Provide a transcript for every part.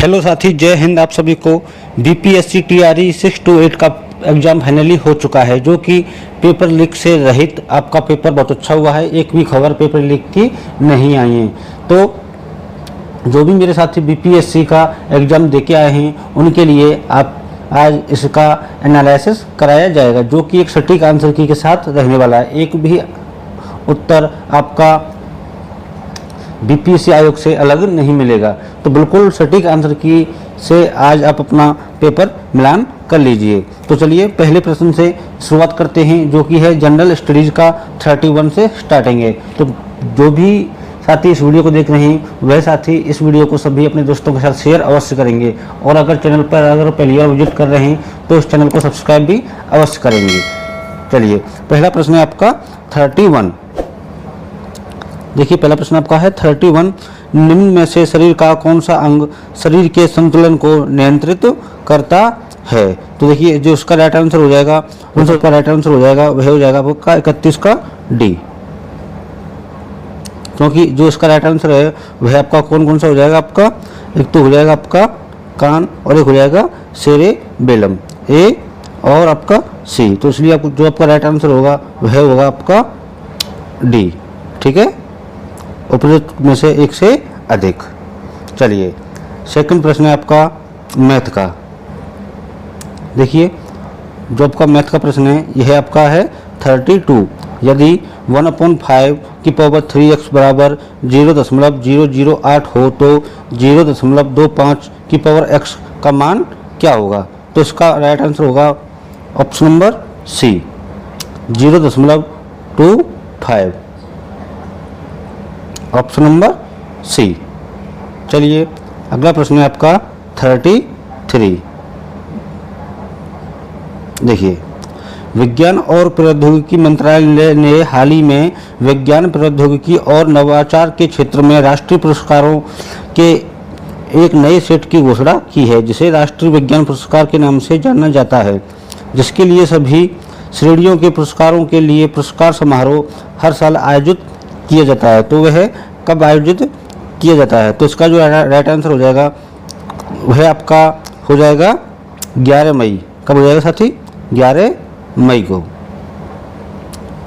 Hello साथी, जय हिंद। आप सभी को बीपीएससी टीआरई 628 का एग्ज़ाम फाइनली हो चुका है, जो कि पेपर लीक से रहित आपका पेपर बहुत अच्छा हुआ है। एक भी खबर पेपर लीक की नहीं आई है। तो जो भी मेरे साथी बीपीएससी का एग्ज़ाम देके आए हैं उनके लिए आप आज इसका एनालिसिस कराया जाएगा, जो कि एक सटीक आंसर की के साथ रहने वाला है। एक भी उत्तर आपका बीपीएससी आयोग से अलग नहीं मिलेगा। तो बिल्कुल सटीक आंसर की से आज आप अपना पेपर मिलान कर लीजिए। तो चलिए पहले प्रश्न से शुरुआत करते हैं, जो कि है जनरल स्टडीज़ का 31 से स्टार्टिंग है। तो जो भी साथी इस वीडियो को देख रहे हैं वह साथी इस वीडियो को सभी अपने दोस्तों के साथ शेयर अवश्य करेंगे, और अगर चैनल पर अगर पहली बार विजिट कर रहे हैं तो इस चैनल को सब्सक्राइब भी अवश्य करेंगे। चलिए पहला प्रश्न है आपका 31। देखिए पहला प्रश्न आपका है 31। निम्न में से शरीर का कौन सा अंग शरीर के संतुलन को नियंत्रित करता है? तो देखिए जो उसका राइट आंसर हो जाएगा, उसका राइट आंसर हो जाएगा वह हो जाएगा आपका 31 का डी, क्योंकि जो इसका राइट आंसर है वह आपका कौन कौन सा हो जाएगा आपका, एक तो हो जाएगा आपका कान और एक हो जाएगा सेरेबेलम, ए और आपका सी। तो इसलिए आपको जो आपका राइट आंसर होगा वह होगा आपका डी। ठीक है, उपयुक्त में से एक से अधिक। चलिए सेकंड प्रश्न है आपका मैथ का। देखिए जो आपका मैथ का प्रश्न है यह आपका है 32। यदि 1/5 की पावर 3x बराबर 0.008 हो तो 0.25 की पावर x का मान क्या होगा? तो इसका राइट आंसर होगा option number C 0.25, option number C. चलिए अगला प्रश्न है आपका 33। देखिए विज्ञान और प्रौद्योगिकी मंत्रालय ने हाल ही में विज्ञान प्रौद्योगिकी और नवाचार के क्षेत्र में राष्ट्रीय पुरस्कारों के एक नए सेट की घोषणा की है, जिसे राष्ट्रीय विज्ञान पुरस्कार के नाम से जाना जाता है, जिसके लिए सभी श्रेणियों के पुरस्कारों के लिए पुरस्कार समारोह हर साल आयोजित किया जाता है। तो वह कब आयोजित किया जाता है? तो इसका जो राइट आंसर हो जाएगा वह आपका हो जाएगा 11 मई। कब हो जाएगा साथी? 11 मई को।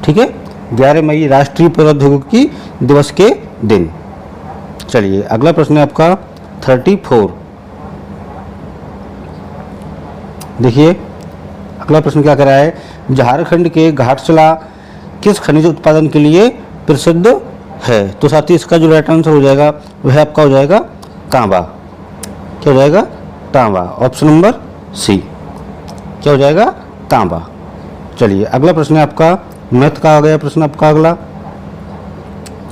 ठीक है, 11 मई राष्ट्रीय प्रौद्योगिकी दिवस के दिन। चलिए अगला प्रश्न है आपका 34। देखिए अगला प्रश्न क्या कर रहा है, झारखंड के घाटशिला किस खनिज उत्पादन के लिए प्रसिद्ध है? तो साथ ही इसका जो राइट आंसर हो जाएगा वह आपका हो जाएगा तांबा। क्या हो जाएगा? तांबा, ऑप्शन नंबर सी। क्या हो जाएगा? तांबा। चलिए अगला प्रश्न है आपका मैथ का आ गया प्रश्न आपका अगला।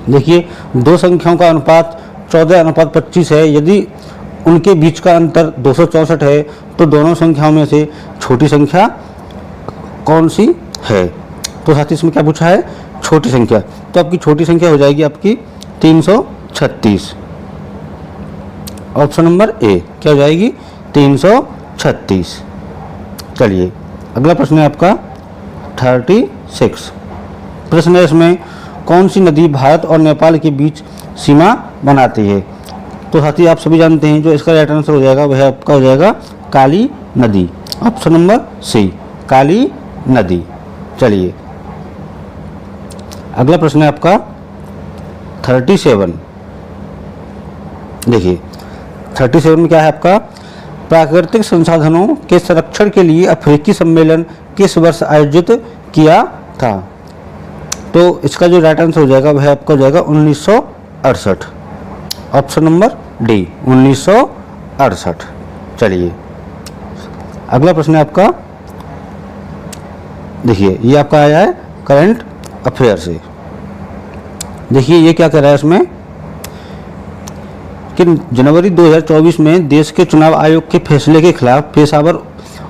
देखिए दो संख्याओं का अनुपात 14:25 है। यदि उनके बीच का अंतर 264 है तो दोनों संख्याओं में से छोटी संख्या कौन सी है? तो साथ ही इसमें क्या पूछा है? छोटी संख्या। तो आपकी छोटी संख्या हो जाएगी आपकी 336, ऑप्शन नंबर ए। क्या हो जाएगी? 336। चलिए अगला प्रश्न है आपका 36। प्रश्न है इसमें कौन सी नदी भारत और नेपाल के बीच सीमा बनाती है? तो साथी आप सभी जानते हैं जो इसका राइट आंसर हो जाएगा वह आपका हो जाएगा काली नदी, ऑप्शन नंबर सी, काली नदी। चलिए अगला प्रश्न है आपका 37। देखिए 37 में क्या है आपका, प्राकृतिक संसाधनों के संरक्षण के लिए अफ्रीकी सम्मेलन किस वर्ष आयोजित किया था? तो इसका जो राइट आंसर हो जाएगा वह आपका हो जाएगा 1968, ऑप्शन नंबर डी 1968। चलिए अगला प्रश्न है आपका, देखिए ये आपका आया है करंट अफेयर से। देखिए ये क्या कह रहा है इसमें कि जनवरी 2024 में देश के चुनाव आयोग के फैसले के खिलाफ पेशावर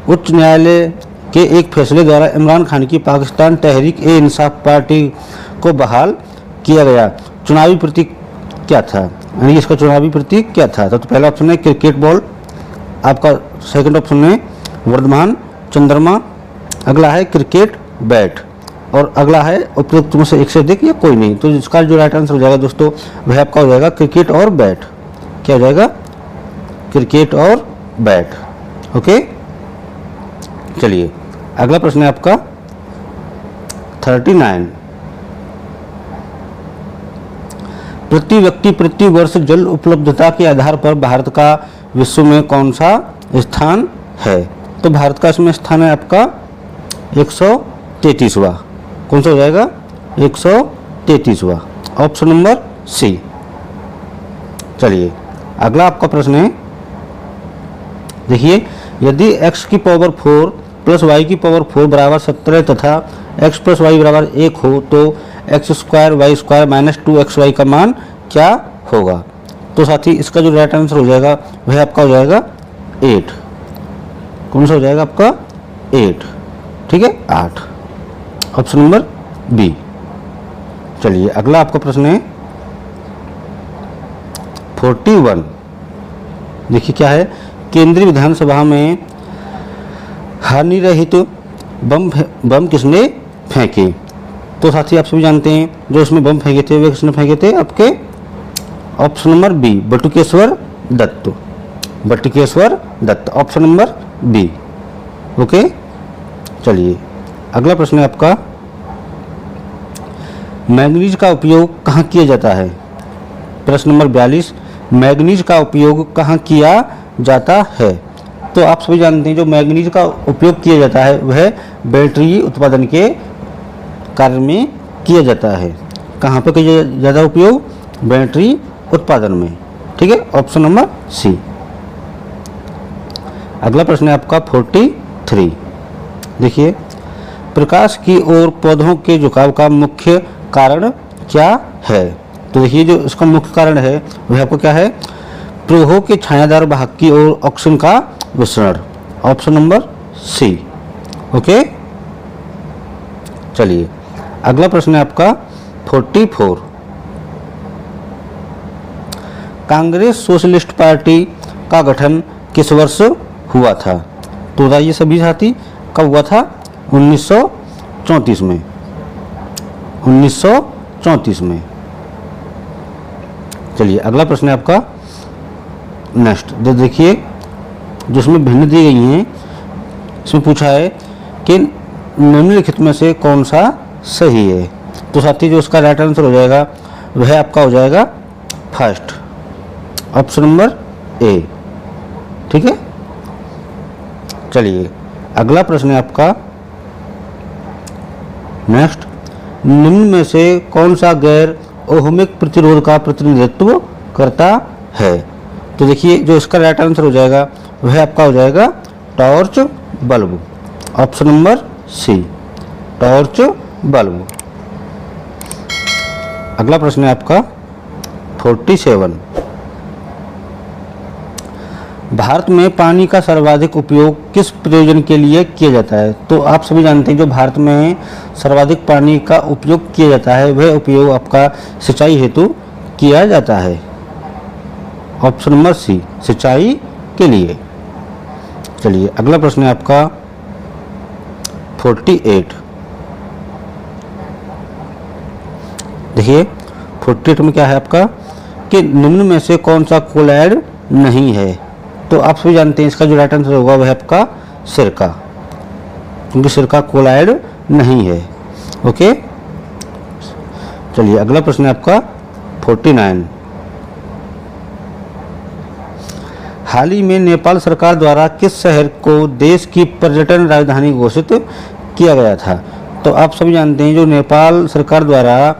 उच्च न्यायालय के एक फैसले द्वारा इमरान खान की पाकिस्तान तहरीक ए इंसाफ पार्टी को बहाल किया गया। चुनावी प्रतीक क्या था? यानी इसका चुनावी प्रतीक क्या था? तो पहला ऑप्शन है क्रिकेट बॉल, आपका सेकंड ऑप्शन है वर्धमान चंद्रमा, अगला है क्रिकेट बैट, और अगला है उपयुक्त में से एक से अधिक या कोई नहीं। तो इसका जो राइट आंसर हो जाएगा दोस्तों वह आपका हो जाएगा क्रिकेट और बैट। क्या हो जाएगा? क्रिकेट और बैट। ओके, चलिए अगला प्रश्न है आपका 39। प्रति व्यक्ति प्रति वर्ष जल उपलब्धता के आधार पर भारत का विश्व में कौन सा स्थान है? तो भारत का इसमें स्थान है आपका 133वां। कौन सा हो जाएगा? 133वां, ऑप्शन नंबर सी। चलिए अगला आपका प्रश्न है, देखिए, यदि x की पावर 4 प्लस y की पावर 4 बराबर 17 तथा x प्लस वाई बराबर 1 हो तो X square Y square minus 2xy का मान क्या होगा? तो साथी इसका जो राइट आंसर हो जाएगा वह आपका हो जाएगा 8। कौन सा हो जाएगा आपका? 8। ठीक है, 8, ऑप्शन नंबर बी। चलिए अगला आपका प्रश्न है 41। देखिए क्या है, केंद्रीय विधानसभा में हानि रहित बम किसने फेंके? तो साथी आप सभी जानते हैं जो इसमें बम फेंके थे वे किसने फेंके थे? आपके option number B, Batukeshwar Dutt. Batukeshwar Dutt, option number B. Okay, चलिए अगला प्रश्न है आपका, मैंगनीज का उपयोग कहाँ किया जाता है? प्रश्न नंबर 42, मैंगनीज का उपयोग कहाँ किया जाता है? तो आप सभी जानते हैं जो मैंगनीज का उपयोग किया जाता है वह बैटरी उत्पादन के कार्य में किया जाता है। कहाँ पर किया ज़्यादा उपयोग? बैटरी उत्पादन में। ठीक है, ऑप्शन नंबर सी। अगला प्रश्न है आपका 43। देखिए, प्रकाश की ओर पौधों के झुकाव का मुख्य कारण क्या है? तो देखिए जो इसका मुख्य कारण है वह आपको क्या है? पौधों के छायादार भाग की ओर ऑक्सीजन का विसरण, ऑप्शन नंबर सी। ओके, चलिए अगला प्रश्न है आपका 44। कांग्रेस सोशलिस्ट पार्टी का गठन किस वर्ष हुआ था? तो बताइए सभी साथी, कब हुआ था? 1934 में। 1934 में। चलिए अगला प्रश्न है आपका नेक्स्ट। देखिए जो इसमें भिन्न दी गई हैं, इसमें पूछा है कि निम्नलिखित में से कौन सा सही है? तो साथी जो इसका राइट आंसर हो जाएगा वह आपका हो जाएगा फर्स्ट, ऑप्शन नंबर ए। ठीक है, चलिए अगला प्रश्न है आपका नेक्स्ट, निम्न में से कौन सा गैर ओहमिक प्रतिरोध का प्रतिनिधित्व करता है? तो देखिए जो इसका राइट आंसर हो जाएगा वह आपका हो जाएगा torch bulb, option number C, torch bulb. अगला प्रश्न है आपका 47। भारत में पानी का सर्वाधिक उपयोग किस प्रयोजन के लिए किया जाता है? तो आप सभी जानते हैं जो भारत में सर्वाधिक पानी का उपयोग किया जाता है वह उपयोग आपका सिंचाई हेतु किया जाता है, ऑप्शन नंबर सी, सिंचाई के लिए। चलिए अगला प्रश्न है आपका 48। देखिए 48 में क्या है आपका कि निम्न में से कौन सा कोलाइड नहीं है? तो आप सभी जानते हैं इसका जो राइट आंसर होगा वह आपका सिरका, क्योंकि सिरका कोलाइड नहीं है। ओके, चलिए अगला प्रश्न है आपका 49। हाल ही में नेपाल सरकार द्वारा किस शहर को देश की पर्यटन राजधानी घोषित किया गया था? तो आप सभी जानते हैं जो नेपाल सरकार द्वारा,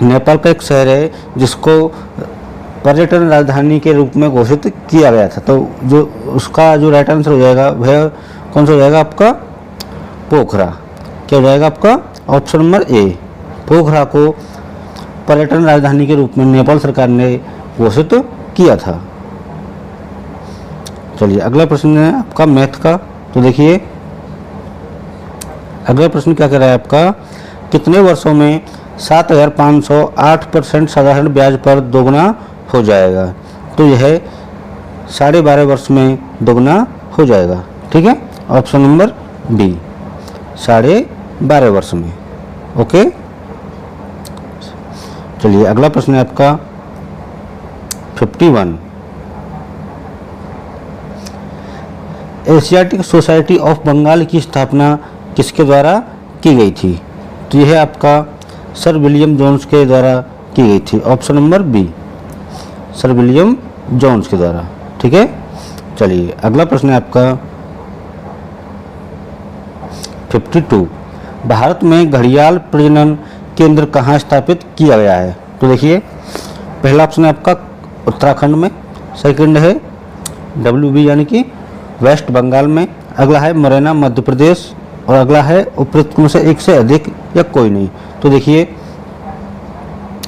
नेपाल का एक शहर है जिसको पर्यटन राजधानी के रूप में घोषित किया गया था। तो जो उसका जो राइट आंसर हो जाएगा वह कौन सा हो जाएगा आपका? पोखरा। क्या हो जाएगा आपका? ऑप्शन नंबर ए, पोखरा को पर्यटन राजधानी के रूप में नेपाल सरकार ने घोषित किया था। चलिए अगला प्रश्न है आपका मैथ का। तो देखिए अगला प्रश्न क्या कह रहा है आपका, कितने वर्षों में 7,508% साधारण ब्याज पर दोगुना हो जाएगा? तो यह 12.5 वर्ष में दोगुना हो जाएगा। ठीक है, ऑप्शन नंबर बी, 12.5 वर्ष में। ओके, चलिए अगला प्रश्न है आपका 51। एशियाटिक सोसाइटी ऑफ बंगाल की स्थापना किसके द्वारा की गई थी? तो यह है आपका सर विलियम जोन्स के द्वारा की गई थी। Option number B, sir William Jones के द्वारा। ठीक है, चलिए अगला प्रश्न है आपका 52। भारत में घड़ियाल प्रजनन केंद्र कहाँ स्थापित किया गया है? तो देखिए, पहला ऑप्शन है आपका उत्तराखंड में, सेकंड है WB यानी कि वेस्ट बंगाल में, अगला है मुरैना मध्य प्रदेश, और अगला है उपरोक्त में से एक से अधिक या कोई नहीं। तो देखिए,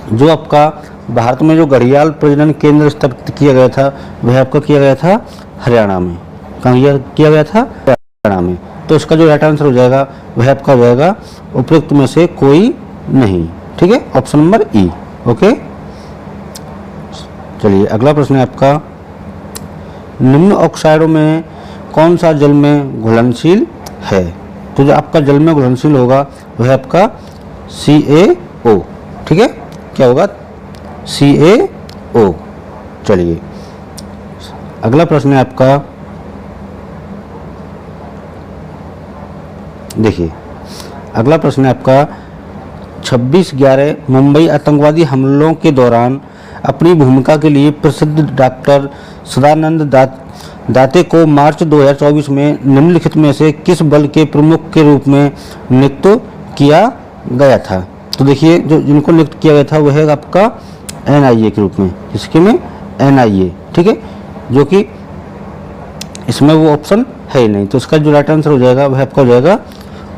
जो आपका भारत में जो घड़ियाल प्रजनन केंद्र स्थापित किया गया था वह आपका किया गया था हरियाणा में। कहाँ किया गया था? हरियाणा में। तो इसका जो राइट आंसर हो जाएगा वह आपका हो जाएगा उपरोक्त में से कोई नहीं। ठीक है, ऑप्शन नंबर ई। ओके, चलिए अगला प्रश्न है आपका, निम्न ऑक्साइडों में कौन सा जल में घुलनशील है? तो जो आपका जल में घुलनशील होगा वह आपका CaO। ठीक है, क्या होगा? CaO। चलिए अगला प्रश्न है आपका, देखिए अगला प्रश्न है आपका 26/11 मुंबई आतंकवादी हमलों के दौरान अपनी भूमिका के लिए प्रसिद्ध डॉक्टर सदानंद दाते को मार्च 2024 में निम्नलिखित में से किस बल के प्रमुख के रूप में नियुक्त किया गया था? तो देखिए, जो जिनको नियुक्त किया गया था वह है आपका NIA के रूप में। इसके में NIA। ठीक है, जो कि इसमें वो ऑप्शन है ही नहीं। तो इसका जो राइट आंसर हो जाएगा वह आपका हो जाएगा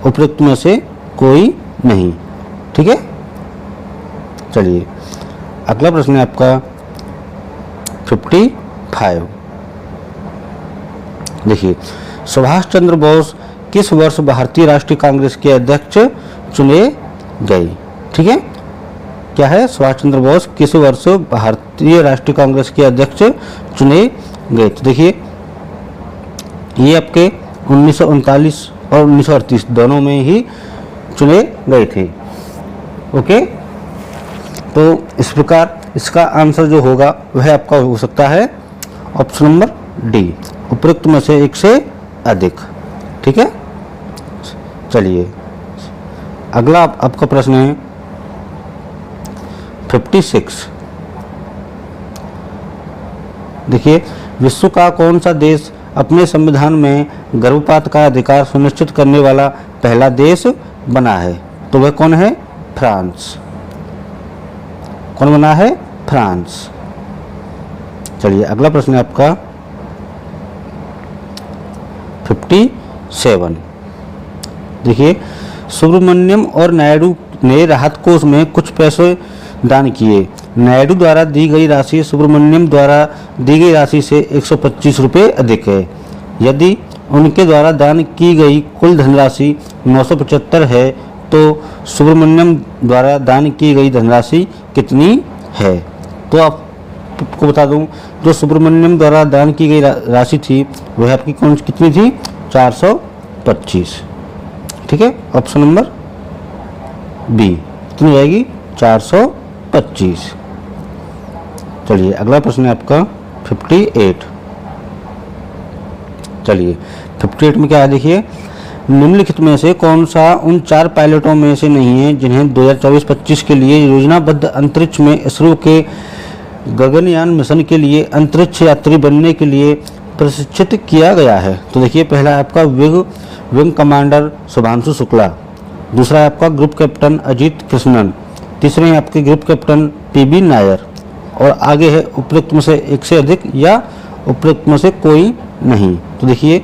उपरोक्त में से कोई नहीं। ठीक है, चलिए अगला प्रश्न है आपका 55। देखिए, सुभाष चंद्र बोस किस वर्ष भारतीय राष्ट्रीय कांग्रेस के अध्यक्ष चुने गए? ठीक है, क्या है? सुभाष चंद्र बोस किस वर्ष भारतीय राष्ट्रीय कांग्रेस के अध्यक्ष चुने गए? तो देखिए, ये आपके 1939 और 1938 दोनों में ही चुने गए थे। ओके, तो इस प्रकार इसका आंसर जो होगा वह आपका हो सकता है ऑप्शन नंबर डी, उपरोक्त में से एक से अधिक। ठीक है, चलिए अगला आपका प्रश्न है 56। देखिए, विश्व का कौन सा देश अपने संविधान में गर्भपात का अधिकार सुनिश्चित करने वाला पहला देश बना है? तो वह कौन है? फ्रांस। कौन बना है? फ्रांस। चलिए अगला प्रश्न है आपका 57। देखिए, सुब्रमण्यम और नायडू ने राहत कोष में कुछ पैसे दान किए। नायडू द्वारा दी गई राशि सुब्रमण्यम द्वारा दी गई राशि से 125 रुपये अधिक है। यदि उनके द्वारा दान की गई कुल धनराशि 975 है तो सुब्रमण्यम द्वारा दान की गई धनराशि कितनी है? तो आपको बता दूं, जो सुब्रमण्यम द्वारा दान की गई राशि थी वह आपकी कितनी थी? 425। ठीक है, ऑप्शन नंबर बी कितनी जाएगी? 425। चलिए अगला प्रश्न है आपका 58। चलिए 58 में क्या है? देखिए, निम्नलिखित में से कौन सा उन 4 पायलटों में से नहीं है जिन्हें 2024-25 के लिए योजनाबद्ध अंतरिक्ष में इसरो के गगनयान मिशन के लिए अंतरिक्ष यात्री बनने के लिए प्रशिक्षित किया गया है? तो देखिए, पहला है आपका विंग कमांडर शुभांशु शुक्ला, दूसरा है आपका ग्रुप कैप्टन अजीत कृष्णन, तीसरे है आपके ग्रुप कैप्टन PB नायर, और आगे है उपरोक्त में से एक से अधिक या उपरोक्त में से कोई नहीं। तो देखिए,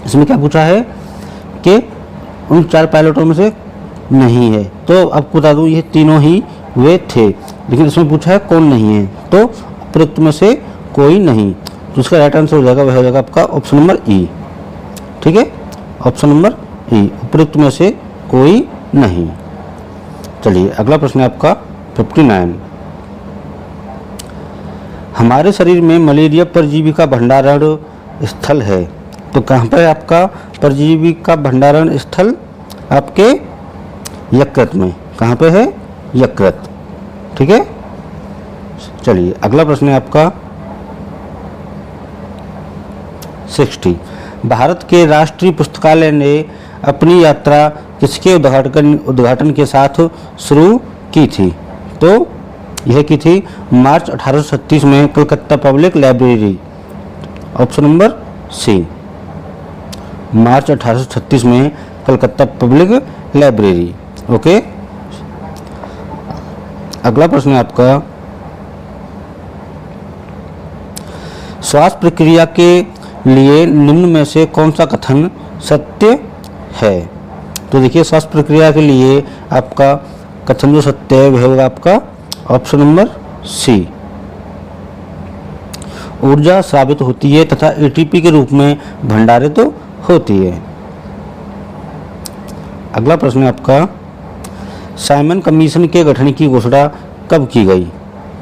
इसमें क्या पूछा है कि उन 4 पायलटों में से नहीं है। तो आपको बता दूं, ये तीनों ही वे थे, लेकिन इसमें पूछा है कौन नहीं है, तो उपरोक्त में से कोई नहीं। तो उसका राइट आंसर हो जाएगा वह हो जाएगा आपका ऑप्शन नंबर ई। ठीक है, ऑप्शन नंबर ई, उपरोक्त में से कोई नहीं। चलिए अगला प्रश्न है आपका 59। हमारे शरीर में मलेरिया परजीवी का भंडारण स्थल है। तो कहाँ पर है आपका परजीवी का भंडारण स्थल? आपके यकृत में। कहाँ पे है? यकृत। ठीक है, चलिए अगला प्रश्न है आपका 60। भारत के राष्ट्रीय पुस्तकालय ने अपनी यात्रा किसके उद्घाटन के साथ शुरू की थी? तो यह की थी मार्च 1836 में Calcutta public library. Option number c, March 1836 में कलकत्ता पब्लिक लाइब्रेरी। ओके, अगला प्रश्न है आपका, श्वास प्रक्रिया के लिए निम्न में से कौन सा कथन सत्य है? तो देखिए, श्वास प्रक्रिया के लिए आपका कथन जो सत्य है वह होगा आपका ऑप्शन नंबर सी, ऊर्जा स्रावित होती है तथा एटीपी के रूप में भंडारित होती है। अगला प्रश्न है आपका, साइमन कमीशन के गठन की घोषणा कब की गई?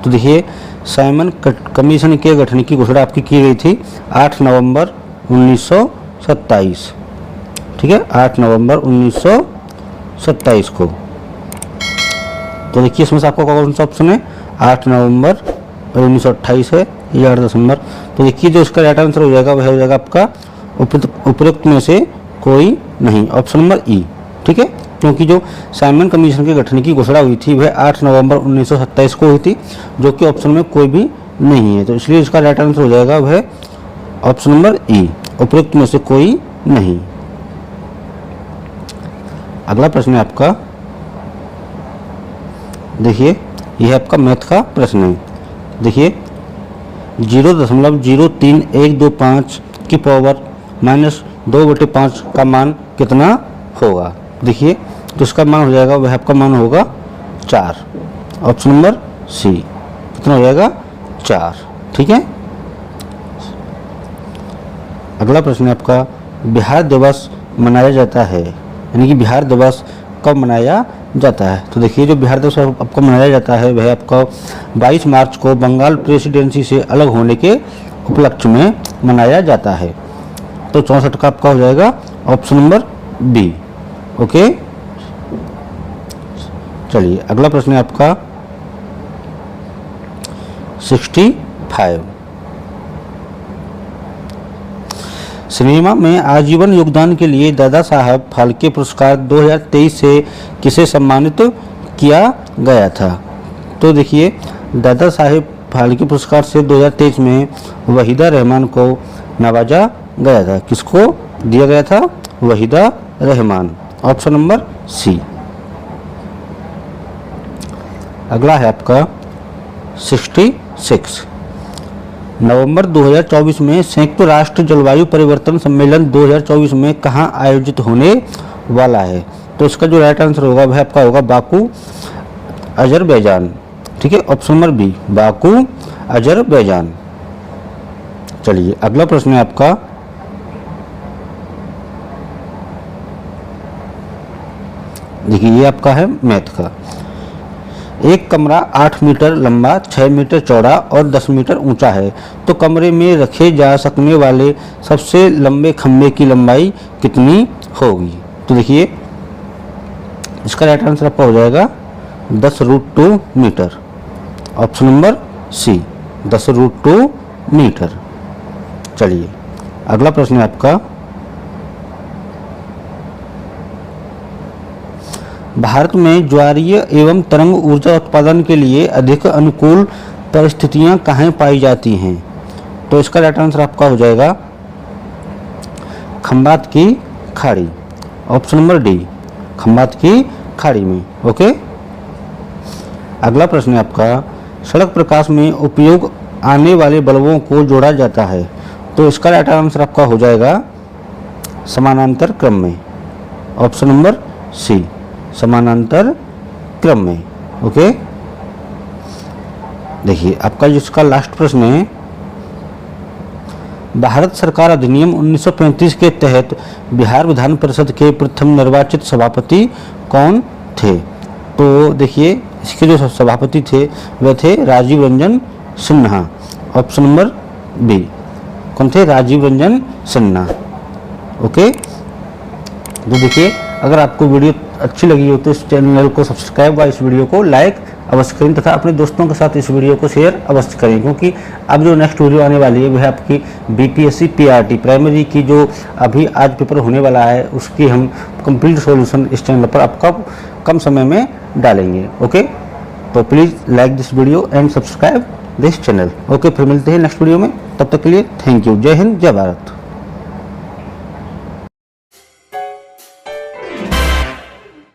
तो देखिए, साइमन कमीशन के गठन की घोषणा आपकी की गई थी 8 नवंबर 1927। ठीक है, 8 नवंबर 1927 को। तो देखिए, इसमें से आपका कौन सा ऑप्शन है? 8 नवंबर 1928 है या 8 दिसंबर। तो देखिए, जो इसका राइट आंसर हो जाएगा वह हो जाएगा आपका उपरोक्त में से कोई नहीं, ऑप्शन नंबर ई। ठीक है, क्योंकि जो साइमन कमीशन के गठन की घोषणा हुई थी वह 8 नवंबर 1927 को हुई थी, जो कि ऑप्शन में कोई भी नहीं है। तो इसलिए इसका राइट आंसर हो जाएगा वह ऑप्शन नंबर ई, उपरोक्त में से कोई नहीं। अगला प्रश्न है आपका, देखिए यह आपका मैथ का प्रश्न है। देखिए, 0.03125 की पावर -2/5 का मान कितना होगा? देखिए, तो इसका मान हो जाएगा वह आपका मान होगा 4, ऑप्शन नंबर सी। कितना हो जाएगा? 4। ठीक है, अगला प्रश्न है आपका, बिहार दिवस मनाया जाता है, यानी कि बिहार दिवस कब मनाया जाता है? तो देखिए, जो बिहार दिवस आपको मनाया जाता है वह आपका 22 मार्च को बंगाल प्रेसिडेंसी से अलग होने के उपलक्ष्य में मनाया जाता है। तो 64 का आपका हो जाएगा ऑप्शन नंबर बी। ओके, चलिए अगला प्रश्न है आपका 65। सिनेमा में आजीवन योगदान के लिए दादा साहब फाल्के पुरस्कार 2023 से किसे सम्मानित किया गया था? तो देखिए, दादा साहब फाल्के पुरस्कार से 2023 में वहीदा रहमान को नवाजा गया था। किसको दिया गया था? Waheeda Rehman, option number C. अगला है आपका 66। नवंबर 2024 में संयुक्त राष्ट्र जलवायु परिवर्तन सम्मेलन 2024 में कहाँ आयोजित होने वाला है? तो इसका जो राइट आंसर होगा वह आपका होगा बाकू, अजरबैजान। ठीक है, option number B, Baku, Azerbaijan. चलिए अगला प्रश्न है आपका, देखिए ये आपका है मैथ का। एक कमरा 8 मीटर लंबा, 6 मीटर चौड़ा और 10 मीटर ऊंचा है, तो कमरे में रखे जा सकने वाले सबसे लंबे खंभे की लंबाई कितनी होगी? तो देखिए, इसका राइट आंसर आपका हो जाएगा 10√2 metre, option number C, 10√2 metre. चलिए अगला प्रश्न है आपका, भारत में ज्वारीय एवं तरंग ऊर्जा उत्पादन के लिए अधिक अनुकूल परिस्थितियां कहाँ पाई जाती हैं? तो इसका राइट आंसर आपका हो जाएगा खंबात की खाड़ी, ऑप्शन नंबर डी, खंबात की खाड़ी में। ओके, अगला प्रश्न है आपका, सड़क प्रकाश में उपयोग आने वाले बल्बों को जोड़ा जाता है, तो इसका राइट आंसर आपका हो जाएगा समानांतर क्रम में, ऑप्शन नंबर सी, समानांतर क्रम में। ओके, देखिए आपका जिसका लास्ट प्रश्न है, भारत सरकार अधिनियम 1935 के तहत बिहार विधान परिषद के प्रथम निर्वाचित सभापति कौन थे? तो देखिए, इसके जो सभापति थे वह थे Rajiv Ranjan Sinha, option number B. कौन थे? राजीव रंजन सिन्हा। ओके, तो देखिए, अगर आपको वीडियो अच्छी लगी हो तो इस चैनल को सब्सक्राइब व इस वीडियो को लाइक अवश्य करें तथा अपने दोस्तों के साथ इस वीडियो को शेयर अवश्य करें, क्योंकि अब जो नेक्स्ट वीडियो आने वाली है वह आपकी बीपीएससी पीआरटी प्राइमरी की जो अभी आज पेपर होने वाला है उसकी हम कंप्लीट सॉल्यूशन इस चैनल पर आपका कम समय में डालेंगे। ओके, तो please like this video and subscribe this channel. Okay, फिर मिलते हैं नेक्स्ट वीडियो में, तब तक के लिए थैंक यू। जय हिंद, जय भारत।